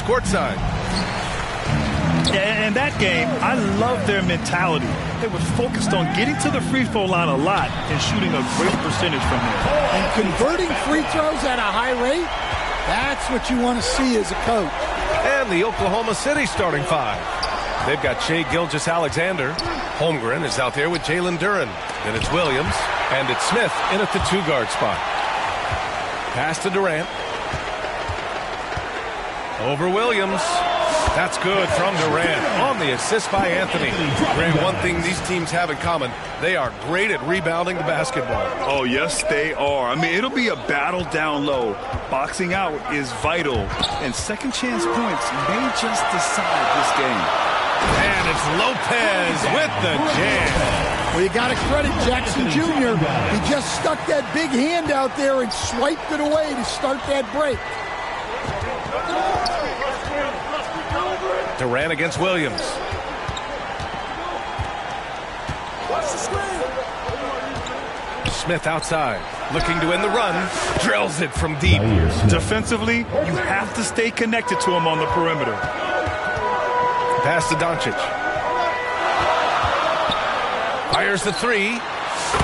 courtside. In that game, I love their mentality. They were focused on getting to the free throw line a lot and shooting a great percentage from there. And converting free throws at a high rate, that's what you want to see as a coach. And the Oklahoma City starting five. They've got Shai Gilgeous-Alexander. Holmgren is out there with Jalen Duren. Then it's Williams. And it's Smith in at the two-guard spot. Pass to Durant. Over Williams. That's good from Durant on the assist by Anthony. Graham, one thing these teams have in common, they are great at rebounding the basketball. Oh, yes, they are. I mean, it'll be a battle down low. Boxing out is vital, and second chance points may just decide this game. And it's Lopez with the jam. Well, you got to credit Jackson Jr. He just stuck that big hand out there and swiped it away to start that break. Durant against Williams. Smith outside, looking to end the run. Drills it from deep. Defensively, you have to stay connected to him on the perimeter. Pass to Doncic. Fires the three.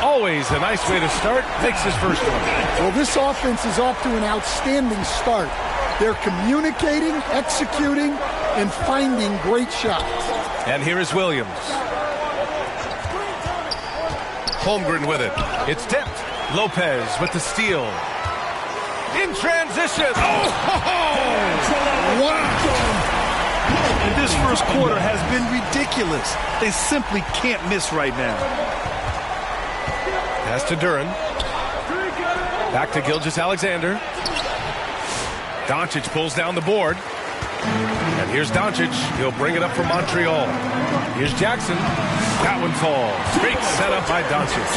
Always a nice way to start. Makes his first one. Well, this offense is off to an outstanding start. They're communicating, executing, and finding great shots. And here is Williams. Holmgren with it. It's tipped. Lopez with the steal. In transition. Oh! Wow! And this first quarter has been ridiculous. They simply can't miss right now. Pass to Duren. Back to Gilgeous-Alexander. Doncic pulls down the board. And here's Doncic. He'll bring it up for Montreal. Here's Jackson. That one falls. Great setup by Doncic.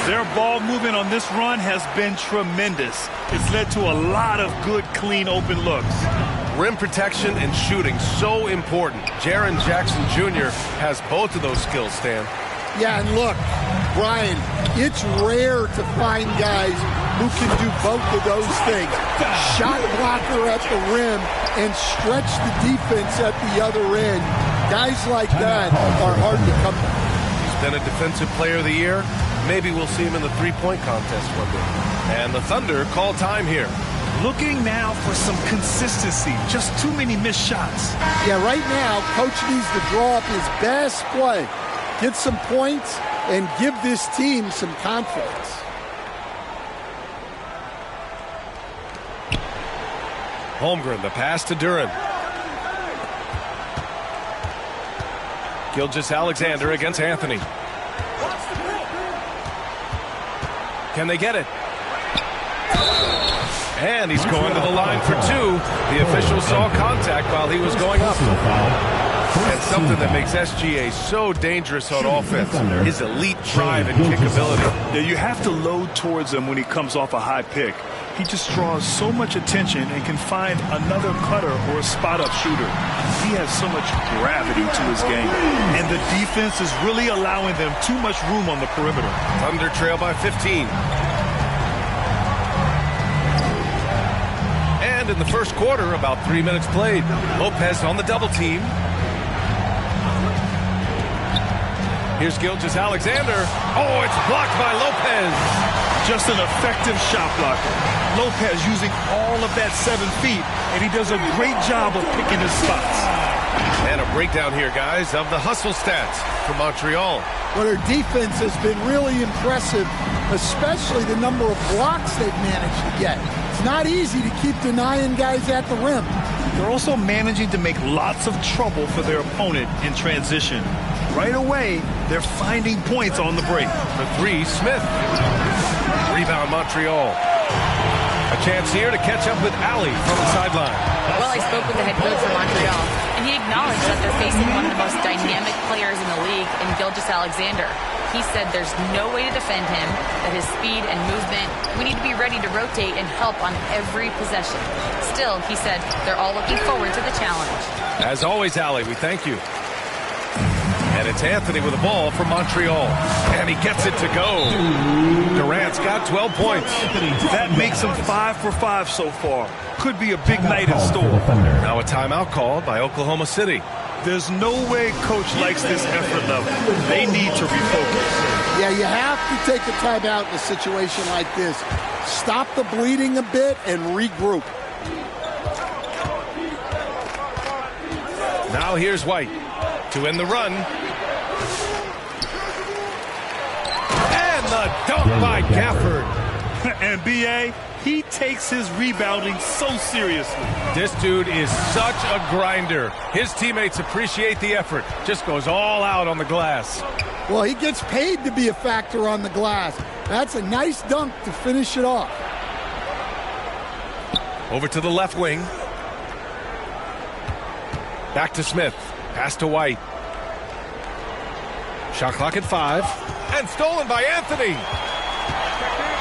Their ball movement on this run has been tremendous. It's led to a lot of good, clean, open looks. Rim protection and shooting, so important. Jaren Jackson Jr. has both of those skills, Stan. Yeah, and look, Brian, it's rare to find guys who can do both of those things. Shot blocker at the rim and stretch the defense at the other end. Guys like that are hard to come by. He's been a defensive player of the year. Maybe we'll see him in the three-point contest one day. And the Thunder call time here. Looking now for some consistency. Just too many missed shots. Yeah, right now, Coach needs to draw up his best play. Get some points and give this team some confidence. Holmgren, the pass to Duren. Gilgeous-Alexander against Anthony. Can they get it? And he's going to the line for two. The official saw contact while he was going up. And something that makes SGA so dangerous on offense, his elite drive and kick ability. Yeah, you have to load towards him when he comes off a high pick. He just draws so much attention and can find another cutter or a spot-up shooter. He has so much gravity to his game. And the defense is really allowing them too much room on the perimeter. Thunder trail by 15. And in the first quarter, about 3 minutes played. Lopez on the double team. Here's Gilgeous-Alexander. Oh, it's blocked by Lopez. Just an effective shot blocker. Lopez using all of that 7 feet, and he does a great job of picking his spots. And a breakdown here, guys, of the hustle stats for Montreal. Well, their defense has been really impressive, especially the number of blocks they've managed to get. It's not easy to keep denying guys at the rim. They're also managing to make lots of trouble for their opponent in transition. Right away, they're finding points on the break. For three, Smith. Rebound, Montreal. A chance here to catch up with Ali from the sideline. Well, I spoke with the head coach for Montreal, and he acknowledged that they're facing one of the most dynamic players in the league in Gilgeous-Alexander. He said there's no way to defend him, that his speed and movement, we need to be ready to rotate and help on every possession. Still, he said they're all looking forward to the challenge. As always, Ali, we thank you. And it's Anthony with the ball for Montreal. And he gets it to go. Durant's got 12 points. That makes him 5 for 5 so far. Could be a big night in store. Now a timeout called by Oklahoma City. There's no way coach likes this effort level. They need to refocus. Yeah, you have to take a timeout in a situation like this. Stop the bleeding a bit and regroup. Now here's White to end the run. And the dunk by Gafford. And B.A., he takes his rebounding so seriously. This dude is such a grinder. His teammates appreciate the effort. Just goes all out on the glass. Well, he gets paid to be a factor on the glass. That's a nice dunk to finish it off. Over to the left wing. Back to Smith. Pass to White. Shot clock at 5. And stolen by Anthony.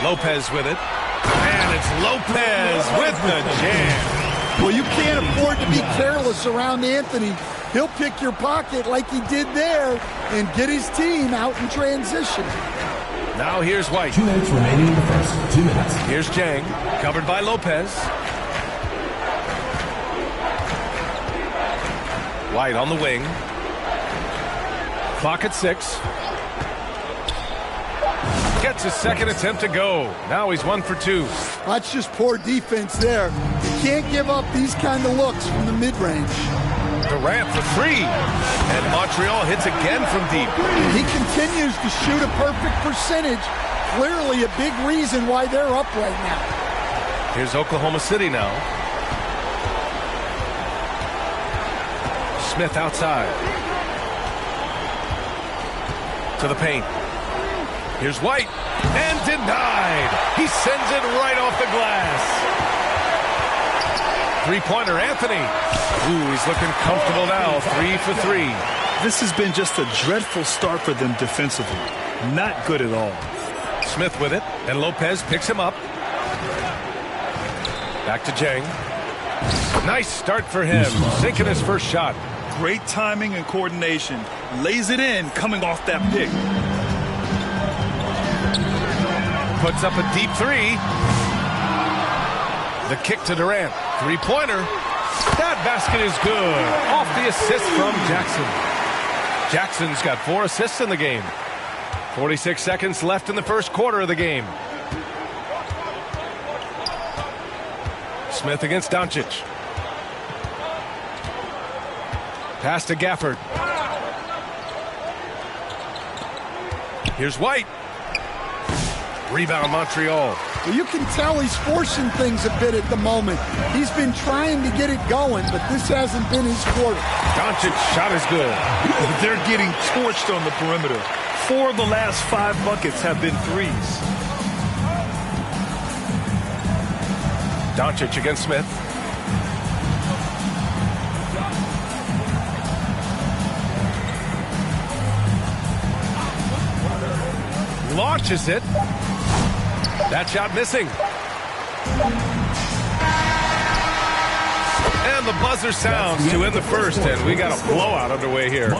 Lopez with it. And it's Lopez with the jam. Well, you can't afford to be careless around Anthony. He'll pick your pocket like he did there and get his team out in transition. Now here's White. 2 minutes remaining in the first. 2 minutes. Here's Jang. Covered by Lopez. White on the wing. Clock at 6. Gets his second attempt to go. Now he's 1 for 2. That's just poor defense there. You can't give up these kind of looks from the mid-range. Durant for 3. And Montreal hits again from deep. He continues to shoot a perfect percentage. Clearly a big reason why they're up right now. Here's Oklahoma City now. Smith outside. To the paint. Here's White. And denied. He sends it right off the glass. Three-pointer, Anthony. Ooh, he's looking comfortable now. 3 for 3. This has been just a dreadful start for them defensively. Not good at all. Smith with it. And Lopez picks him up. Back to Jang. Nice start for him. Sinking his first shot. Great timing and coordination. Lays it in coming off that pick. Puts up a deep 3. The kick to Durant. Three-pointer. That basket is good. Off the assist from Jackson. Jackson's got 4 assists in the game. 46 seconds left in the first quarter of the game. Smith against Doncic. Pass to Gafford. Here's White. Rebound Montreal. Well, you can tell he's forcing things a bit at the moment. He's been trying to get it going, but this hasn't been his quarter. Doncic shot is good. They're getting torched on the perimeter. 4 of the last 5 buckets have been threes. Doncic against Smith. Launches it. That shot missing. And the buzzer sounds to end the first, and we got a blowout underway here.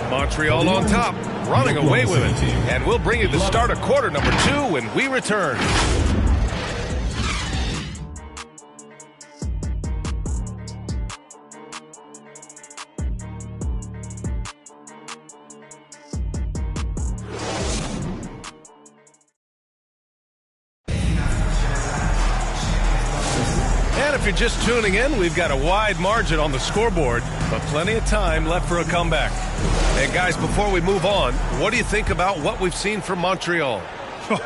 Montreal on top, running away with it. And we'll bring you the start of quarter number 2 when we return. If you're just tuning in, we've got a wide margin on the scoreboard, but plenty of time left for a comeback. And guys, before we move on, what do you think about what we've seen from Montreal?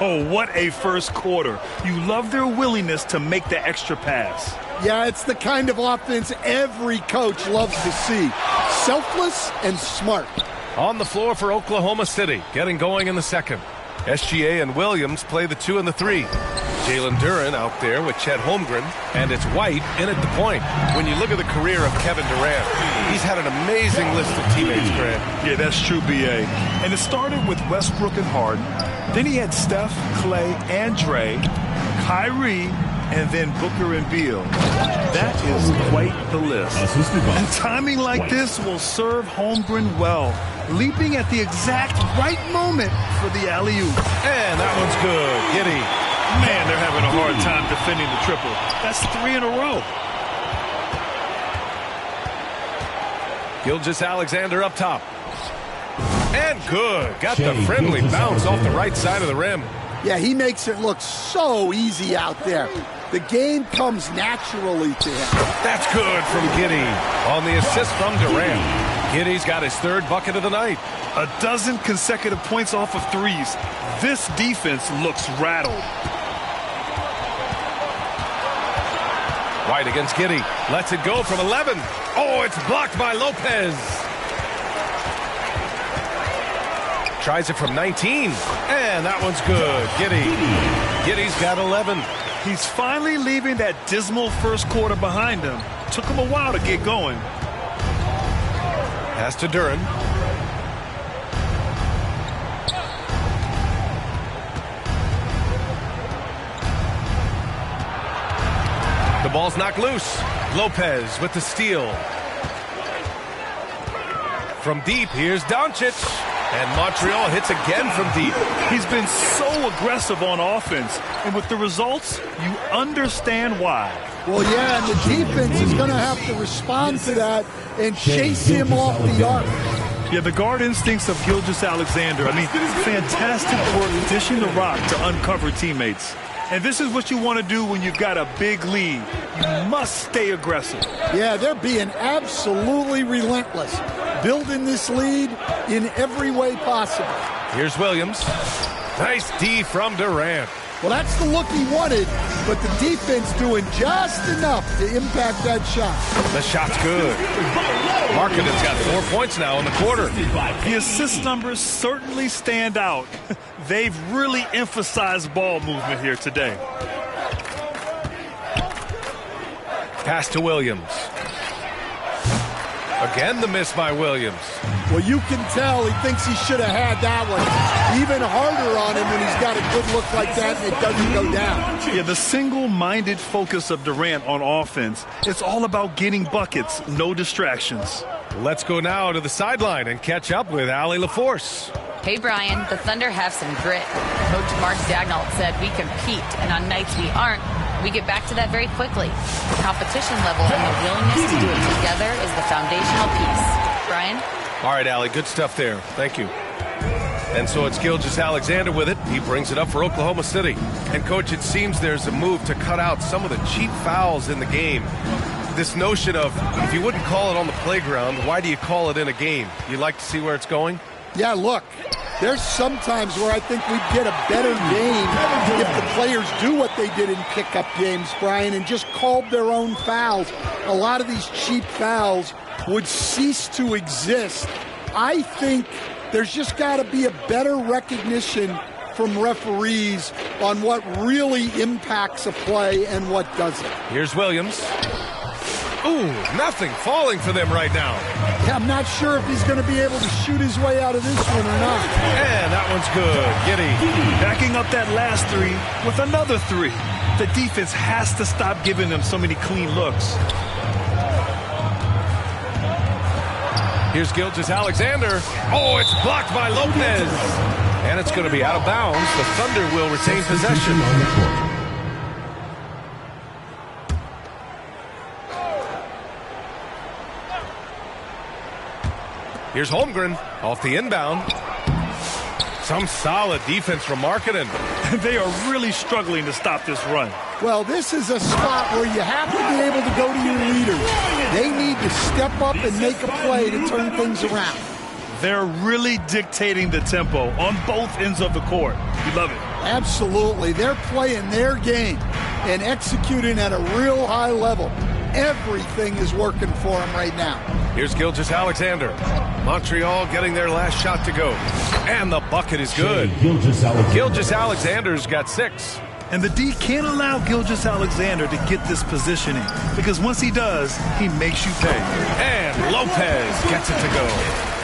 Oh, what a first quarter. You love their willingness to make the extra pass. Yeah, it's the kind of offense every coach loves to see. Selfless and smart. On the floor for Oklahoma City, getting going in the second. SGA and Williams play the 2 and the 3. Jalen Duren out there with Chet Holmgren, and it's White in at the point. When you look at the career of Kevin Durant, he's had an amazing list of teammates, Grant. Yeah, that's true, B.A. And it started with Westbrook and Harden. Then he had Steph, Clay, and Dre, Kyrie, and then Booker and Beal. That is quite the list. And timing like this will serve Holmgren well, leaping at the exact right moment for the alley-oop. And that one's good. Giddey. Man, they're having a hard time defending the triple. That's 3 in a row. Gilgeous-Alexander up top. And good. Got the friendly bounce off the right side of the rim. Yeah, he makes it look so easy out there. The game comes naturally to him. That's good from Giddey on the assist from Durant. Giddey's got his 3rd bucket of the night. A dozen consecutive points off of threes. This defense looks rattled. White against Giddey. Lets it go from 11. Oh, it's blocked by Lopez. Tries it from 19. And that one's good. Giddey's got 11. He's finally leaving that dismal first quarter behind him. Took him a while to get going. Pass to Duren. The ball's knocked loose. Lopez with the steal. From deep, here's Doncic. And Montreal hits again from deep. He's been so aggressive on offense. And with the results, you understand why. Well, yeah, and the defense is going to have to respond to that and chase him off the arc. Yeah, the guard instincts of Gilgeous-Alexander. I mean, fantastic work dishing the rock to uncover teammates. And this is what you want to do when you've got a big lead. You must stay aggressive. Yeah, they're being absolutely relentless, building this lead in every way possible. Here's Williams. Nice D from Durant. Well, that's the look he wanted, but the defense doing just enough to impact that shot. The shot's good. Markkanen's got 4 points now in the quarter. The assist numbers certainly stand out. They've really emphasized ball movement here today. Pass to Williams. Again, the miss by Williams. Well, you can tell he thinks he should have had that one. Even harder on him when he's got a good look like that and it doesn't go down. Yeah, the single-minded focus of Durant on offense, it's all about getting buckets, no distractions. Let's go now to the sideline and catch up with Allie LaForce. Hey, Brian, the Thunder have some grit. Coach Mark Daigneault said we compete, and on nights we aren't, we get back to that very quickly. The competition level and the willingness to do it together is the foundational piece. Brian? All right, Allie, good stuff there. Thank you. And so it's Gilgeous-Alexander with it. He brings it up for Oklahoma City. And, Coach, it seems there's a move to cut out some of the cheap fouls in the game. This notion of, if you wouldn't call it on the playground, why do you call it in a game? You like to see where it's going? Yeah, look, there's some times where I think we'd get a better game if the players do what they did in pickup games, Brian, and just called their own fouls. A lot of these cheap fouls would cease to exist. I think there's just got to be a better recognition from referees on what really impacts a play and what doesn't. Here's Williams. Ooh, nothing falling for them right now. Yeah, I'm not sure if he's going to be able to shoot his way out of this one or not. And that one's good. Giddey. Backing up that last three with another three. The defense has to stop giving them so many clean looks. Here's Gilgeous-Alexander. Oh, it's blocked by Lopez. And it's going to be out of bounds. The Thunder will retain possession. Here's Holmgren off the inbound. Some solid defense from Markkanen. They are really struggling to stop this run. Well, this is a spot where you have to be able to go to your leaders. They need to step up and make a play to turn things around. They're really dictating the tempo on both ends of the court. You love it. Absolutely. They're playing their game and executing at a real high level. Everything is working for them right now. Here's Gilgeous-Alexander. Montreal getting their last shot to go. And the bucket is good. Gilgeous-Alexander's got 6. And the D can't allow Gilgeous-Alexander to get this positioning, because once he does, he makes you pay. And Lopez gets it to go.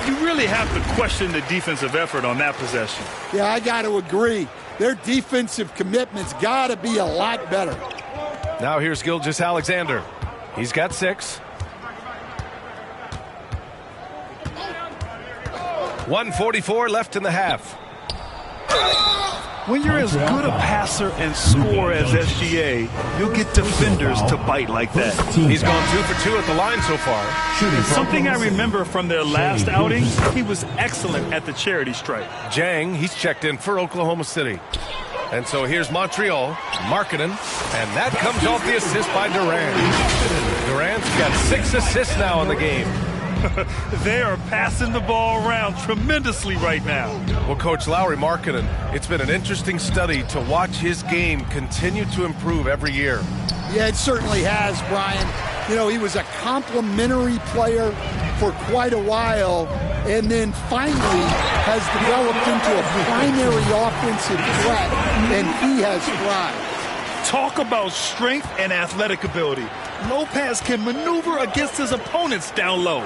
You really have to question the defensive effort on that possession. Yeah, I got to agree. Their defensive commitment's got to be a lot better. Now here's Gilgeous-Alexander. He's got 6. 1:44 left in the half. When you're as good a passer and scorer as SGA, you'll get defenders to bite like that. He's gone 2 for 2 at the line so far. Something I remember from their last outing, he was excellent at the charity stripe. Jang, he's checked in for Oklahoma City. And so here's Montreal, Markkanen, and that comes off the assist by Durant. Durant's got 6 assists now in the game. They are passing the ball around tremendously right now. Well, Coach Lauri Markkanen, it's been an interesting study to watch his game continue to improve every year. Yeah, it certainly has, Brian. You know, he was a complimentary player for quite a while, and then finally has developed into a primary offensive threat, and he has thrived. Talk about strength and athletic ability. Lopez can maneuver against his opponents down low.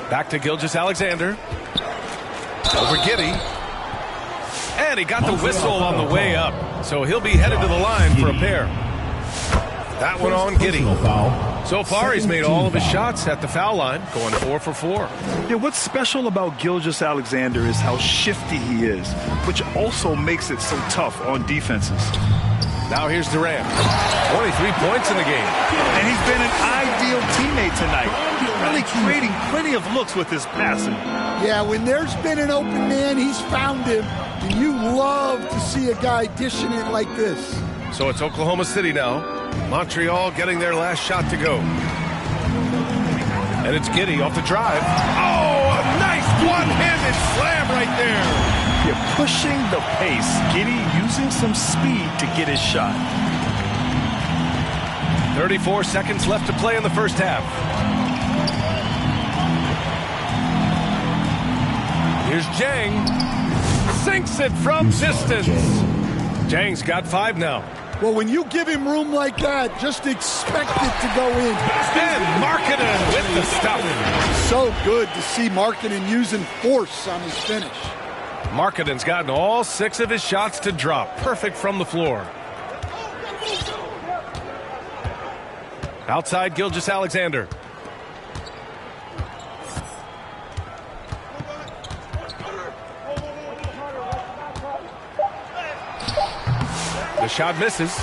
Back to Gilgeous-Alexander. Over Giddey. And he got the whistle on the way up. So he'll be headed to the line for a pair. That one on Giddey. So far, he's made all of his shots at the foul line, going 4 for 4. Yeah, what's special about Gilgeous-Alexander is how shifty he is, which also makes it so tough on defenses. Now here's Durant. 23 points in the game. And he's been an ideal teammate tonight, really creating plenty of looks with his passing. Yeah, when there's been an open man, he's found him. And you love to see a guy dishing it like this. So it's Oklahoma City now. Montreal getting their last shot to go. And it's Giddey off the drive. Oh, a nice one-handed slam right there. You're pushing the pace. Giddey using some speed to get his shot. 34 seconds left to play in the first half. Here's Jang. Sinks it from distance. Jang's got 5 now. Well, when you give him room like that, just expect it to go in. And Markkanen with the stuff. So good to see Markkanen using force on his finish. Markkanen's gotten all 6 of his shots to drop. Perfect from the floor. Outside Gilgeous-Alexander. The shot misses.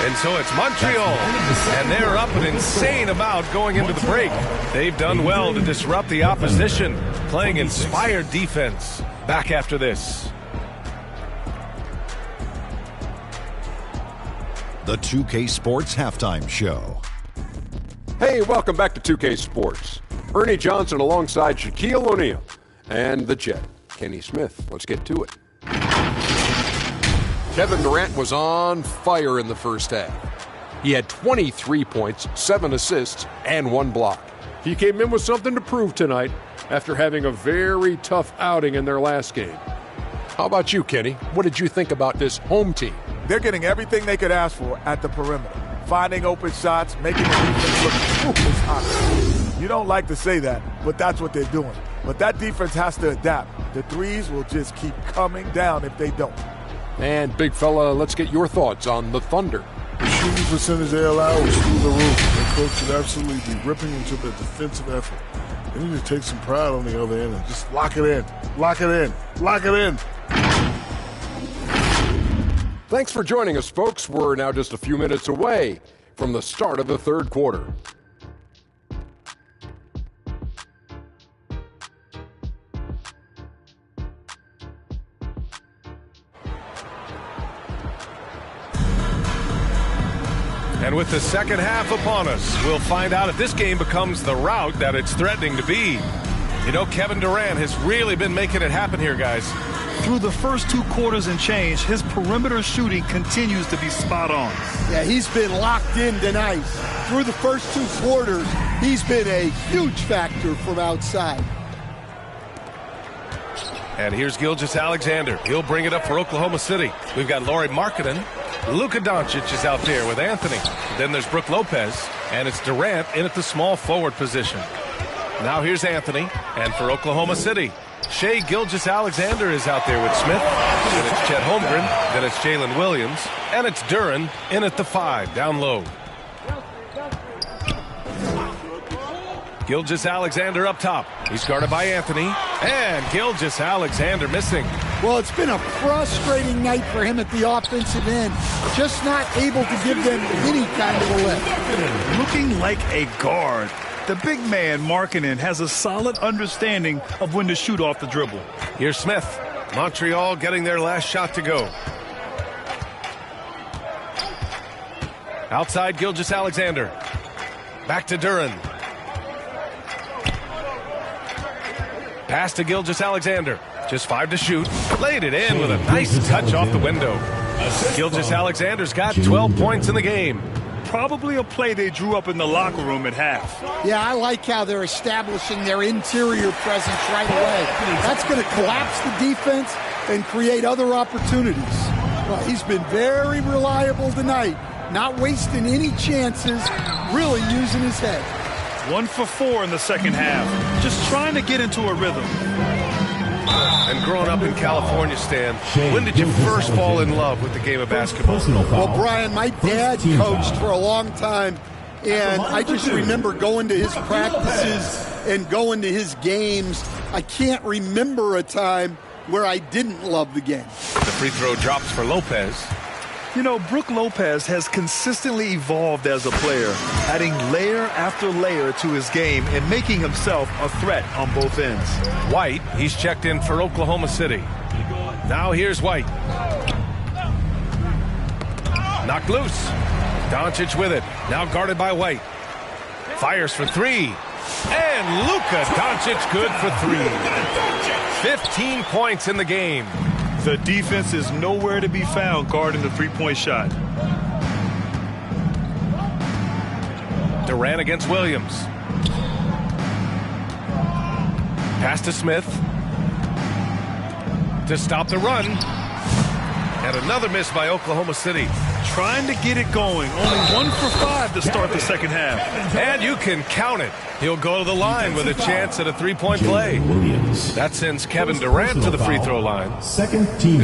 And so it's Montreal. And they're up an insane amount going into the break. They've done well to disrupt the opposition, playing inspired defense. Back after this. The 2K Sports Halftime Show. Hey, welcome back to 2K Sports. Ernie Johnson alongside Shaquille O'Neal and the Jet, Kenny Smith. Let's get to it. Kevin Durant was on fire in the first half. He had 23 points, 7 assists, and 1 block. He came in with something to prove tonight after having a very tough outing in their last game. How about you, Kenny? What did you think about this home team? They're getting everything they could ask for at the perimeter. Finding open shots, making the defense look hot. You don't like to say that, but that's what they're doing. But that defense has to adapt. The threes will just keep coming down if they don't. And, big fella, let's get your thoughts on the Thunder. The shooting percentage they allow was through the roof. The coach should absolutely be ripping into the defensive effort. They need to take some pride on the other end and just lock it in. Lock it in. Lock it in. Thanks for joining us, folks. We're now just a few minutes away from the start of the third quarter. And with the second half upon us, we'll find out if this game becomes the rout that it's threatening to be. You know, Kevin Durant has really been making it happen here, guys. Through the first 2 quarters and change, his perimeter shooting continues to be spot on. Yeah, he's been locked in tonight. Through the first 2 quarters, he's been a huge factor from outside. And here's Gilgeous-Alexander. He'll bring it up for Oklahoma City. We've got Lauri Markkanen. Luka Doncic is out there with Anthony. Then there's Brook Lopez, and it's Durant in at the small forward position. Now here's Anthony, and for Oklahoma City, Shai Gilgeous-Alexander is out there with Smith. Then it's Chet Holmgren. Then it's Jalen Williams. And it's Duren in at the 5, down low. Gilgeous-Alexander up top. He's guarded by Anthony. And Gilgeous-Alexander missing. Well, it's been a frustrating night for him at the offensive end. Just not able to give them any kind of a lift. Looking like a guard. The big man, Markkanen, has a solid understanding of when to shoot off the dribble. Here's Smith. Montreal getting their last shot to go. Outside Gilgeous-Alexander. Back to Duren. Pass to Gilgeous-Alexander. Just 5 to shoot. Laid it in with a nice touch off the window. Gilgeous-Alexander's got 12 points in the game. Probably a play they drew up in the locker room at half. Yeah, I like how they're establishing their interior presence right away. That's going to collapse the defense and create other opportunities. Well, he's been very reliable tonight, not wasting any chances, really using his head. 1 for 4 in the second half. Just trying to get into a rhythm. And growing up in California, Stan, when did you first fall in love with the game of basketball? Well, Brian, my dad coached for a long time, and I just remember going to his practices and going to his games. I can't remember a time where I didn't love the game. The free throw drops for Lopez. You know, Brook Lopez has consistently evolved as a player, adding layer after layer to his game and making himself a threat on both ends. White, he's checked in for Oklahoma City. Now here's White. Knocked loose. Doncic with it. Now guarded by White. Fires for 3. And Luka Doncic good for 3. 15 points in the game. The defense is nowhere to be found guarding the three-point shot. Durant against Williams. Pass to Smith. To stop the run. And another miss by Oklahoma City. Trying to get it going. Only 1 for 5 to start the second half. And you can count it. He'll go to the line with a chance at a three-point play. That sends Kevin Durant to the free throw line. It's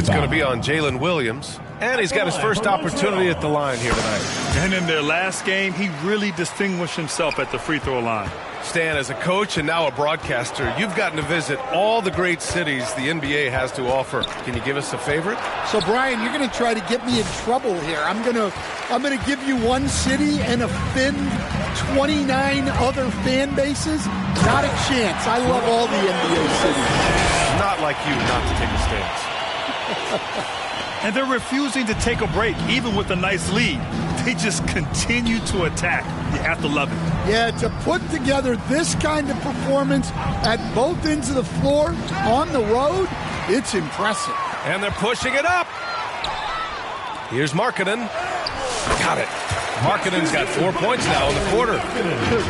going to be on Jalen Williams. And he's got his first opportunity at the line here tonight. And in their last game, he really distinguished himself at the free throw line. Stan, as a coach and now a broadcaster, you've gotten to visit all the great cities the NBA has to offer. Can you give us a favorite? So, Brian, you're going to try to get me in trouble here. I'm going to give you one city and offend 29 other fan bases. Not a chance. I love all the NBA cities. Not like you not to take a stance. And they're refusing to take a break, even with a nice lead. They just continue to attack. You have to love it. Yeah, to put together this kind of performance at both ends of the floor on the road, it's impressive. And they're pushing it up. Here's Markkanen. Got it. Markkanen's got 4 points now in the quarter.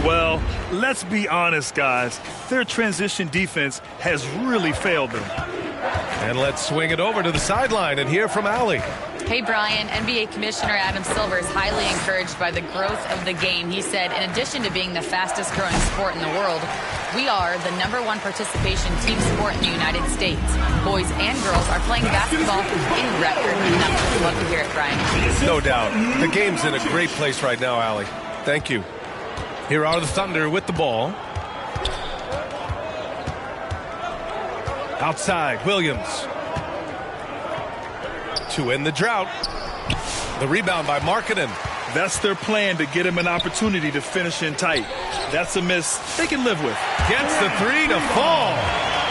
Well, let's be honest, guys. Their transition defense has really failed them. And let's swing it over to the sideline and hear from Allie. Hey, Brian, NBA Commissioner Adam Silver is highly encouraged by the growth of the game. He said, in addition to being the fastest growing sport in the world, we are the #1 participation team sport in the United States. Boys and girls are playing basketball in record numbers. Love to hear it, Brian. No doubt. The game's in a great place right now, Allie. Thank you. Here are the Thunder with the ball. Outside, Williams. To end the drought. The rebound by Markkanen. That's their plan, to get him an opportunity to finish in tight. That's a miss they can live with. Gets the 3 to fall.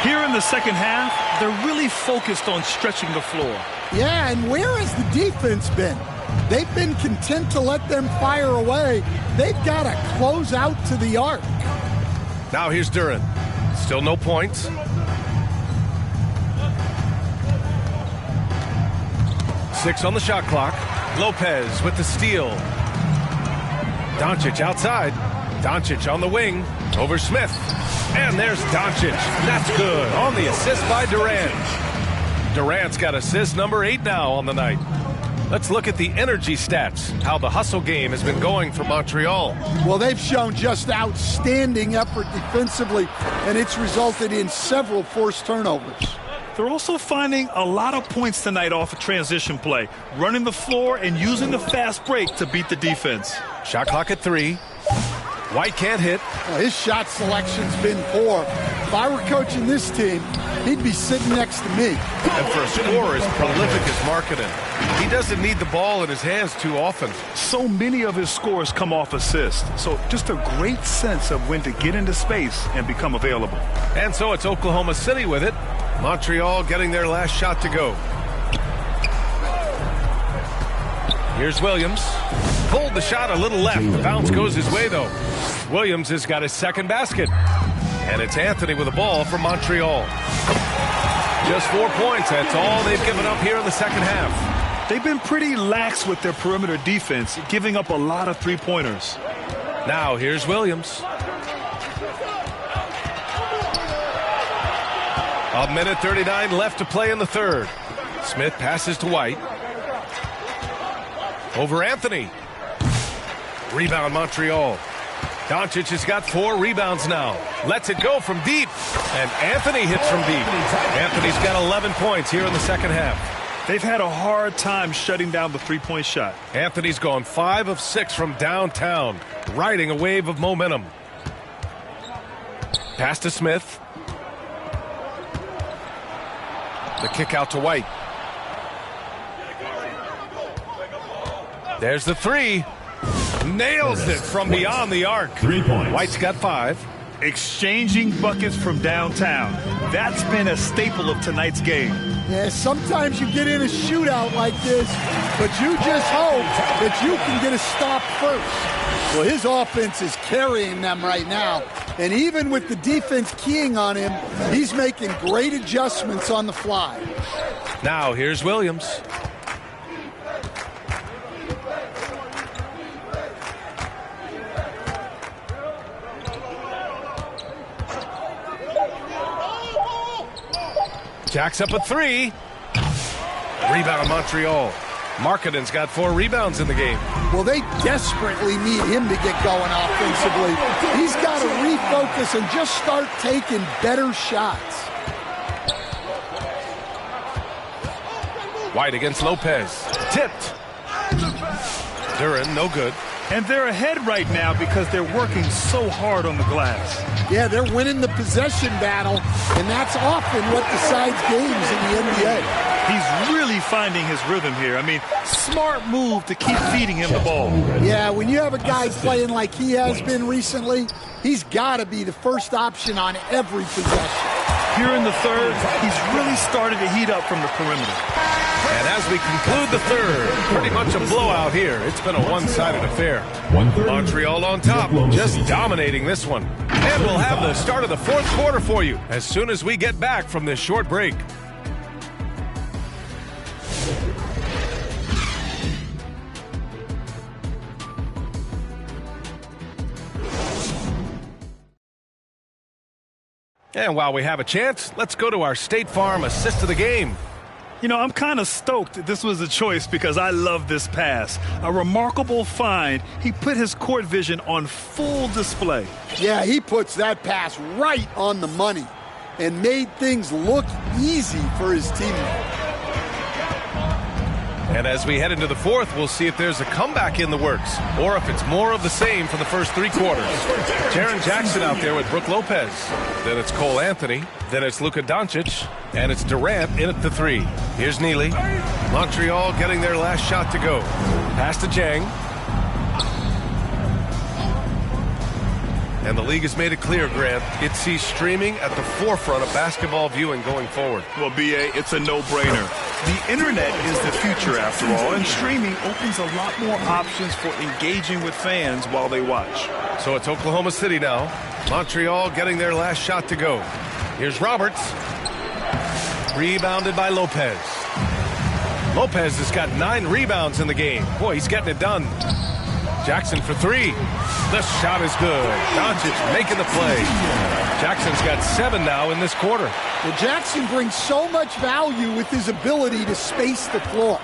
Here in the second half, they're really focused on stretching the floor. Yeah, and where has the defense been? They've been content to let them fire away. They've got to close out to the arc. Now here's Duren. Still no points. 6 on the shot clock. Lopez with the steal. Doncic outside. Doncic on the wing. Over Smith. And there's Doncic. That's good. On the assist by Durant. Durant's got assist number 8 now on the night. Let's look at the energy stats, how the hustle game has been going for Montreal. Well, they've shown just outstanding effort defensively, and it's resulted in several forced turnovers. They're also finding a lot of points tonight off of transition play, running the floor and using the fast break to beat the defense. Shot clock at 3. White can't hit. Well, his shot selection's been poor. If I were coaching this team, he'd be sitting next to me. And for a scorer as prolific as Markkanen, he doesn't need the ball in his hands too often. So many of his scores come off assists. So just a great sense of when to get into space and become available. And so it's Oklahoma City with it. Montreal getting their last shot to go. Here's Williams. Pulled the shot a little left. The bounce goes his way, though. Williams has got his second basket. And it's Anthony with the ball for Montreal. Just 4 points. That's all they've given up here in the second half. They've been pretty lax with their perimeter defense, giving up a lot of three-pointers. Now here's Williams. A minute 39 left to play in the third. Smith passes to White. Over Anthony. Rebound Montreal. Doncic has got 4 rebounds now. Lets it go from deep. And Anthony hits from deep. Anthony's got 11 points here in the second half. They've had a hard time shutting down the three-point shot. Anthony's gone 5 of 6 from downtown, riding a wave of momentum. Pass to Smith. The kick out to White. There's the 3. Nails it from beyond the arc. 3 points. White's got 5. Exchanging buckets from downtown. That's been a staple of tonight's game. Yeah, sometimes you get in a shootout like this, but you just hope that you can get a stop first. Well, his offense is carrying them right now. And even with the defense keying on him, he's making great adjustments on the fly. Now here's Williams. Jacks up a 3. Rebound Montreal. Markkanen's got 4 rebounds in the game. Well, they desperately need him to get going offensively. He's got to refocus and just start taking better shots. White against Lopez. Tipped. Duren, no good. And they're ahead right now because they're working so hard on the glass. Yeah, they're winning the possession battle, and that's often what decides games in the NBA. He's really finding his rhythm here. I mean, smart move to keep feeding him the ball. Yeah, when you have a guy playing like he has been recently, he's got to be the first option on every possession. Here in the third, he's really started to heat up from the perimeter. And as we conclude the third, pretty much a blowout here. It's been a one-sided affair. Montreal on top, just dominating this one. And we'll have the start of the fourth quarter for you as soon as we get back from this short break. And while we have a chance, let's go to our State Farm assist of the game. You know, I'm kind of stoked this was a choice because I love this pass. A remarkable find. He put his court vision on full display. Yeah, he puts that pass right on the money and made things look easy for his teammate. And as we head into the fourth, we'll see if there's a comeback in the works or if it's more of the same for the first 3 quarters. Jaren Jackson out there with Brook Lopez. Then it's Cole Anthony. Then it's Luka Doncic. And it's Durant in at the 3. Here's Neely. Montreal getting their last shot to go. Pass to Jang. And the league has made it clear, Grant, it sees streaming at the forefront of basketball viewing going forward. Well, B.A., it's a no-brainer. The internet is the future, after all, and streaming opens a lot more options for engaging with fans while they watch. So it's Oklahoma City now. Montreal getting their last shot to go. Here's Roberts. Rebounded by Lopez. Lopez has got 9 rebounds in the game. Boy, he's getting it done. Jackson for 3. The shot is good. Doncic making the play. Jackson's got 7 now in this quarter. Well, Jackson brings so much value with his ability to space the floor.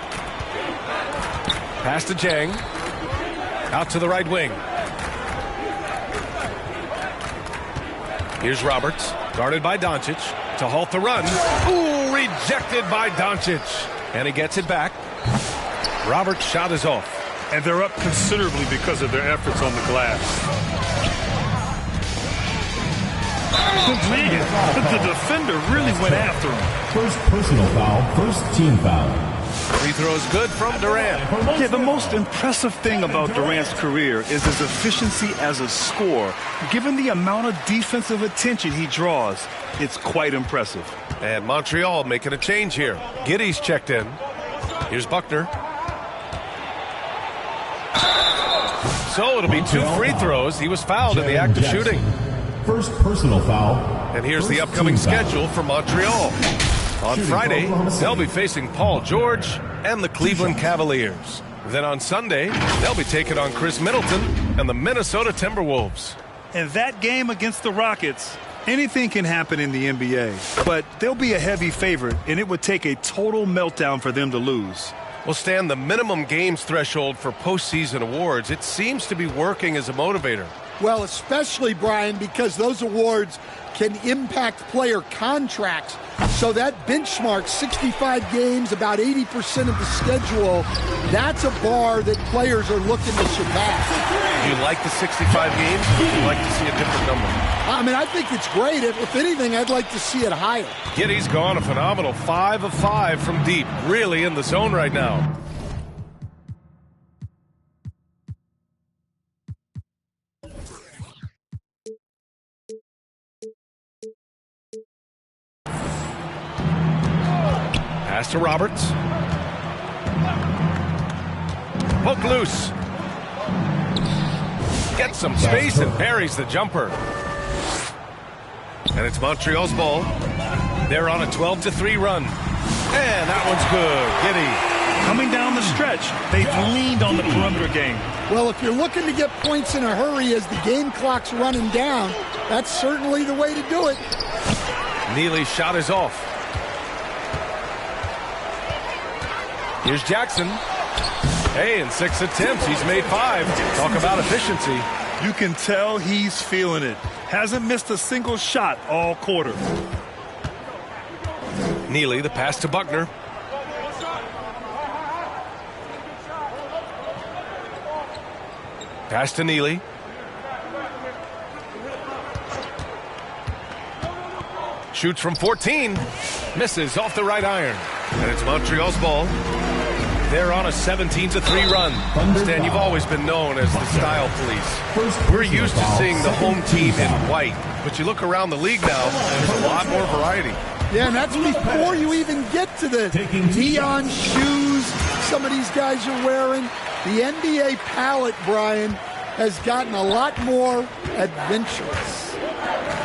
Pass to Jang. Out to the right wing. Here's Roberts, guarded by Doncic, to halt the run. Ooh, rejected by Doncic. And he gets it back. Roberts' shot is off. And they're up considerably because of their efforts on the glass. Man, the defender really went after him. First personal foul, first team foul. Free throws good from Durant. Yeah, the most impressive thing about Durant's career is his efficiency as a scorer. Given the amount of defensive attention he draws, it's quite impressive. And Montreal making a change here. Giddey's checked in. Here's Buckner. So it'll be 2 free throws. He was fouled in the act of shooting. First personal foul. And here's the upcoming schedule for Montreal. On Friday, they'll be facing Paul George and the Cleveland Cavaliers. Then on Sunday, they'll be taking on Chris Middleton and the Minnesota Timberwolves. And that game against the Rockets, anything can happen in the NBA. But they'll be a heavy favorite, and it would take a total meltdown for them to lose. Will stand the minimum games threshold for postseason awards. It seems to be working as a motivator. Well, especially, Brian, because those awards can impact player contracts. So that benchmark, 65 games, about 80% of the schedule, that's a bar that players are looking to surpass. Do you like the 65 games? Or would you like to see a different number? I mean, I think it's great. If anything, I'd like to see it higher. Giddey's gone a phenomenal 5 of 5 from deep. Really in the zone right now. Pass to Roberts. Poke loose. Gets some space and buries the jumper. And it's Montreal's ball. They're on a 12-3 run. And that one's good. Giddey. Coming down the stretch, they've leaned on the perimeter game. Well, if you're looking to get points in a hurry as the game clock's running down, that's certainly the way to do it. Neely's shot is off. Here's Jackson. Hey, in 6 attempts, he's made 5. Talk about efficiency. You can tell he's feeling it. Hasn't missed a single shot all quarter. Neely, the pass to Buckner. Pass to Neely. Shoots from 14. Misses off the right iron. And it's Montreal's ball. They're on a 17-3 run. Stan, you've always been known as the style police. We're used to seeing the home team in white. But you look around the league now, there's a lot more variety. Yeah, and that's before you even get to the neon shoes some of these guys are wearing. The NBA palette, Brian, has gotten a lot more adventurous.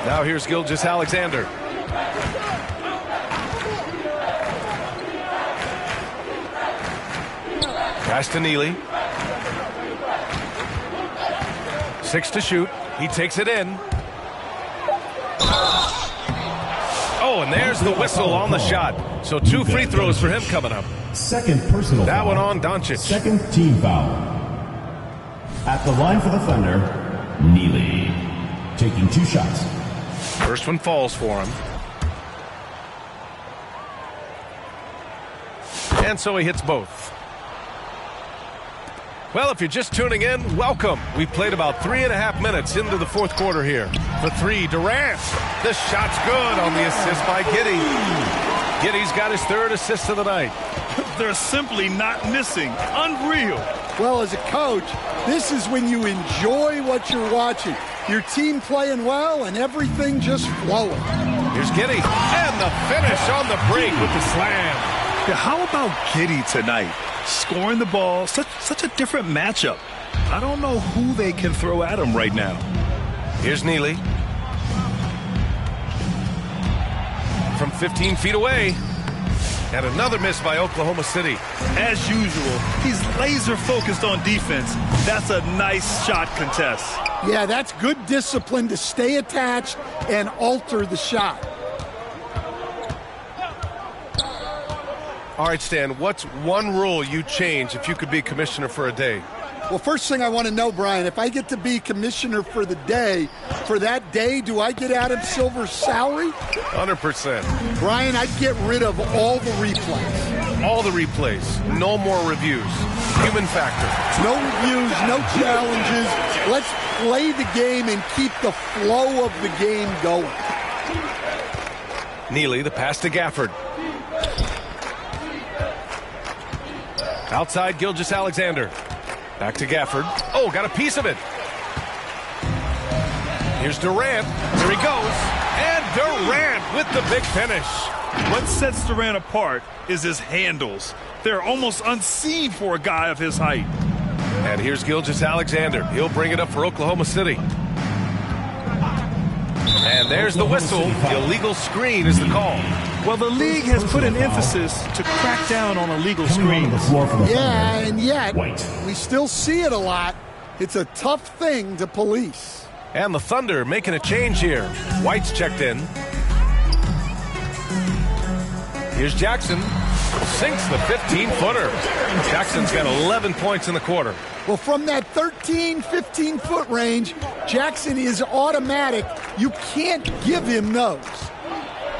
Now here's Gilgeous-Alexander. Pass to Neely. 6 to shoot. He takes it in. Oh, and there's the whistle on the shot. So 2 free throws for him coming up. Second personal That foul. one on Doncic. Second team foul. At the line for the Thunder, Neely. Taking 2 shots. First one falls for him. And so he hits both. Well, if you're just tuning in, welcome. We've played about 3.5 minutes into the fourth quarter here. For 3, Durant. The shot's good on the assist by Giddey. Giddey's got his 3rd assist of the night. They're simply not missing. Unreal. Well, as a coach, this is when you enjoy what you're watching. Your team playing well and everything just flowing. Here's Giddey. And the finish on the break with the slam. Yeah, how about Giddey tonight? Scoring the ball, such a different matchup. I don't know who they can throw at him right now. Here's Neely. From 15 feet away. And another miss by Oklahoma City. As usual, he's laser focused on defense. That's a nice shot contest. Yeah, that's good discipline to stay attached and alter the shot. All right, Stan, what's one rule you change if you could be commissioner for a day? Well, first thing I want to know, Brian, if I get to be commissioner for the day, for that day, do I get Adam Silver's salary? 100%. Brian, I'd get rid of all the replays. All the replays. No more reviews. Human factor. No reviews, no challenges. Let's play the game and keep the flow of the game going. Neely, the pass to Gafford. Outside, Gilgeous-Alexander. Back to Gafford. Oh, got a piece of it. Here's Durant. Here he goes. And Durant with the big finish. What sets Durant apart is his handles. They're almost unseen for a guy of his height. And here's Gilgeous-Alexander. He'll bring it up for Oklahoma City. And there's the whistle. Illegal screen is the call. Well, the league has put an emphasis to crack down on illegal screens. Yeah, and yet we still see it a lot. It's a tough thing to police. And the Thunder making a change here. White's checked in. Here's Jackson. Sinks the 15-footer. Jackson's got 11 points in the quarter. Well, from that 13, 15-foot range, Jackson is automatic. You can't give him those.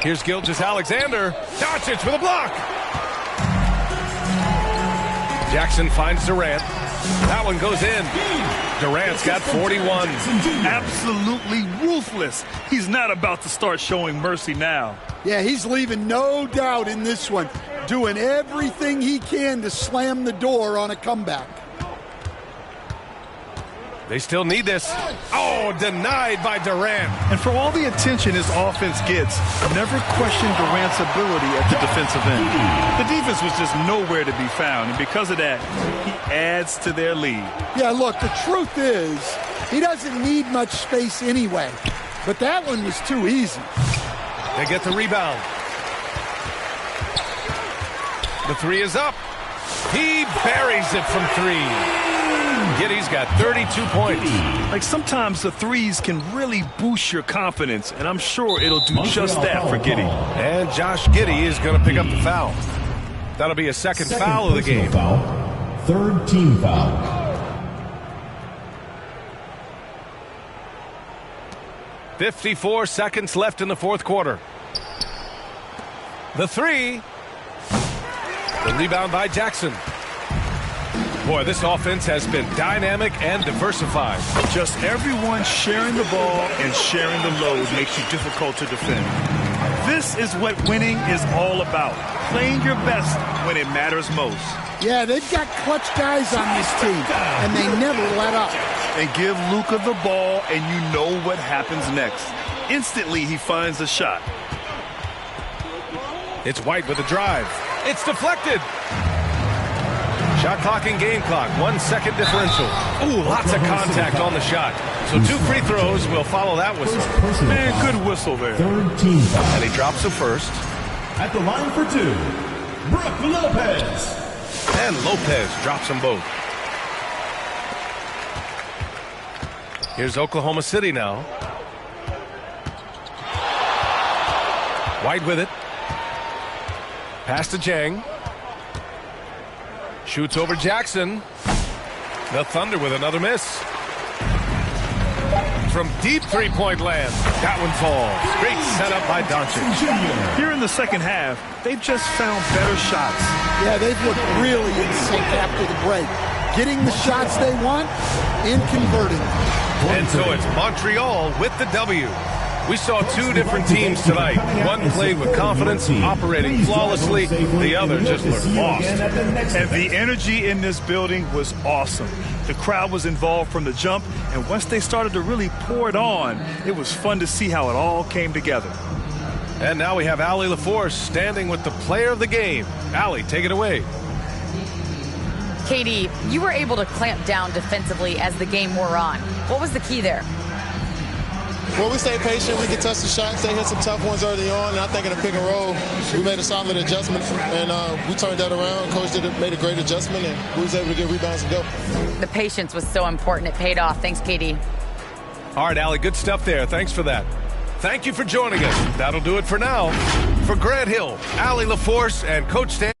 Here's Gilgeous-Alexander. Doncic with a block. Jackson finds Durant. That one goes in. Durant's got 41. Absolutely ruthless. He's not about to start showing mercy now. Yeah, he's leaving no doubt in this one. Doing everything he can to slam the door on a comeback. They still need this. Oh, denied by Durant. And for all the attention his offense gets, never question Durant's ability at the defensive end. The defense was just nowhere to be found, and because of that, he adds to their lead. Yeah, look, the truth is, he doesn't need much space anyway. But that one was too easy. They get the rebound. The three is up. He buries it from three. Giddey's got 32 points. Like sometimes the threes can really boost your confidence, and I'm sure it'll do just that for Giddey. And Josh Giddey is going to pick up the foul. That'll be a second foul of the game. Foul. Third team foul. 54 seconds left in the fourth quarter. The three. The rebound by Jackson. Boy, this offense has been dynamic and diversified. Just everyone sharing the ball and sharing the load makes you difficult to defend. This is what winning is all about. Playing your best when it matters most. Yeah, they've got clutch guys on this team, and they never let up. And give Luka the ball, and you know what happens next. Instantly, he finds a shot. It's White with a drive. It's deflected. Shot clock and game clock. 1 second differential. Ooh, lots of contact on the shot. So 2 free throws will follow that whistle. Man, good whistle there. Third team foul. And he drops the first. At the line for two, Brook Lopez. And Lopez drops them both. Here's Oklahoma City now. White with it. Pass to Jang. Shoots over Jackson. The Thunder with another miss. From deep three-point land. That one falls. Great setup by Doncic. Here in the second half, they've just found better shots. Yeah, they've looked really in sync after the break. Getting the shots they want and converting them. And so it's Montreal with the W. We saw 2 different teams tonight. One played with confidence, operating flawlessly. The other just looked lost. And the energy in this building was awesome. The crowd was involved from the jump, and once they started to really pour it on, it was fun to see how it all came together. And now we have Allie LaForce standing with the player of the game. Allie, take it away. KD, you were able to clamp down defensively as the game wore on. What was the key there? Well, we stayed patient. We could touch the shots. They hit some tough ones early on, and I think in the pick and roll, we made a solid adjustment, and we turned that around. Coach made a great adjustment, and we was able to get rebounds and go. The patience was so important. It paid off. Thanks, KD. All right, Allie, good stuff there. Thanks for that. Thank you for joining us. That'll do it for now. For Grant Hill, Allie LaForce, and Coach Stan